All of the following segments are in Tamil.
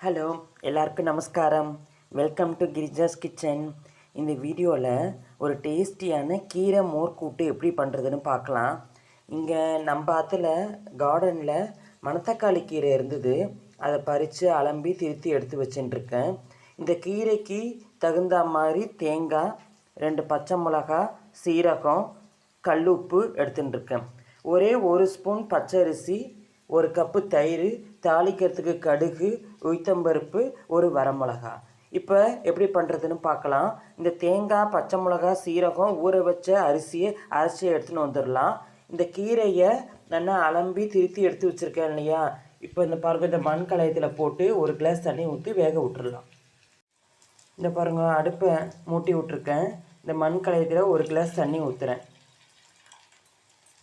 ஹலோ, எல்லாருக்கும் நமஸ்காரம். Welcome to Girija's kitchen. இந்த வீடியோவில் ஒரு டேஸ்டியான கீரை மோர் கூட்டு எப்படி பண்ணுறதுன்னு பார்க்கலாம். இங்கே நம்ம ஆற்றுல கார்டனில் மணத்தக்காளி கீரை இருந்தது. அதை பறித்து அலம்பி திருத்தி எடுத்து வச்சுட்டுருக்கேன். இந்த கீரைக்கு தகுந்த மாதிரி தேங்காய், 2 பச்சை மிளகா, சீரகம், கல்லுப்பு எடுத்துட்டுருக்கேன். ஒரே 1 ஸ்பூன் பச்சரிசி, 1 கப்பு தயிர், தாளிக்கிறதுக்கு கடுகு, உளுத்தம்பருப்பு, 1 வரமிளகா. இப்போ எப்படி பண்ணுறதுன்னு பார்க்கலாம். இந்த தேங்காய், பச்சை மிளகா, சீரகம், ஊற வச்ச அரிசியை அரைச்சி எடுத்துன்னு வந்துடலாம். இந்த கீரையை நல்லா அலம்பி திருத்தி எடுத்து வச்சுருக்கேன் இல்லையா. இப்போ இந்த பாருங்கள், இந்த மண் கலயத்தில் போட்டு 1 கிளாஸ் தண்ணி ஊற்றி வேக விட்டுடலாம். இந்த பாருங்கள், அடுப்பை மூட்டி விட்ருக்கேன். இந்த மண் கலயத்தில் 1 கிளாஸ் தண்ணி ஊற்றுறேன்.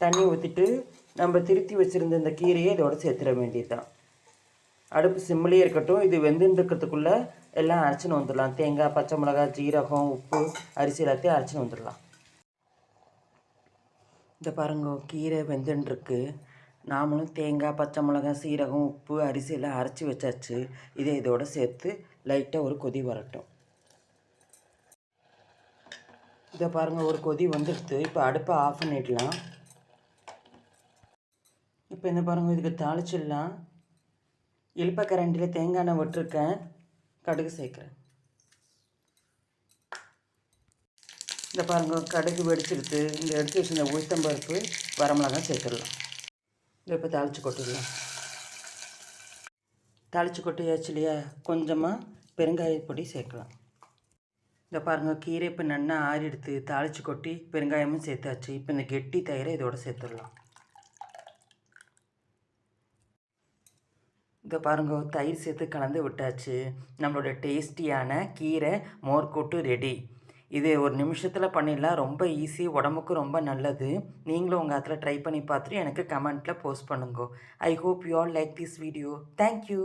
தண்ணி ஊற்றிட்டு நம்ம திருத்தி வச்சுருந்த இந்த கீரையை இதோட சேர்த்துட வேண்டியது தான். அடுப்பு சிம்மிலே இருக்கட்டும். இது வெந்துட்டுருக்கிறதுக்குள்ளே எல்லாம் அரைச்சின்னு வந்துடலாம். தேங்காய், பச்சை மிளகா, ஜீரகம், உப்பு, அரிசி எல்லாத்தையும் அரைச்சின்னு வந்துடலாம். இந்த பாருங்க, கீரை வெந்துட்டுருக்கு. நாமளும் தேங்காய், பச்சை மிளகா, சீரகம், உப்பு, அரிசி எல்லாம் அரைச்சி வச்சாச்சு. இதை இதோட சேர்த்து லைட்டாக ஒரு கொதி வரட்டும். இதை பாருங்கள், ஒரு கொதி வந்துடுது. இப்போ அடுப்பை ஆஃப் பண்ணிடலாம். இப்போ என்ன பாருங்கள், இதுக்கு தாளிச்சிடலாம். இழுப்பக்கரண்டியில் தேங்காய் எண்ணெய் விட்டுருக்கேன். கடுகு சேர்க்குறேன். இந்த பாருங்கள், கடுகு வெடிச்சிருது. இந்த எடுத்து வச்சுருந்த உளுத்தம்பருப்பு, வரமிளகாய் சேர்த்துடலாம். இதை இப்போ தாளித்து கொட்டிடலாம். தாளித்து கொட்டியாச்சு இல்லையா. கொஞ்சமாக பெருங்காயப்பொடி சேர்க்கலாம். இந்த பாருங்கள், கீரை இப்போ நல்லா ஆறிடுத்து. தாளித்து கொட்டி பெருங்காயமும் சேர்த்தாச்சு. இப்போ இந்த கெட்டி தயிரை இதோடு சேர்த்துடலாம். இதை பாருங்கள், தயிர் சேர்த்து கலந்து விட்டாச்சு. நம்மளோட டேஸ்டியான கீரை மோர்க்கூட்டு ரெடி. இது 1 நிமிஷத்தில் பண்ணிடலாம். ரொம்ப ஈஸி, உடம்புக்கும் ரொம்ப நல்லது. நீங்களும் உங்கள் ஆற்றுல ட்ரை பண்ணி பார்த்துட்டு எனக்கு கமெண்ட்டில் போஸ்ட் பண்ணுங்க. I hope you all like this video. Thank you.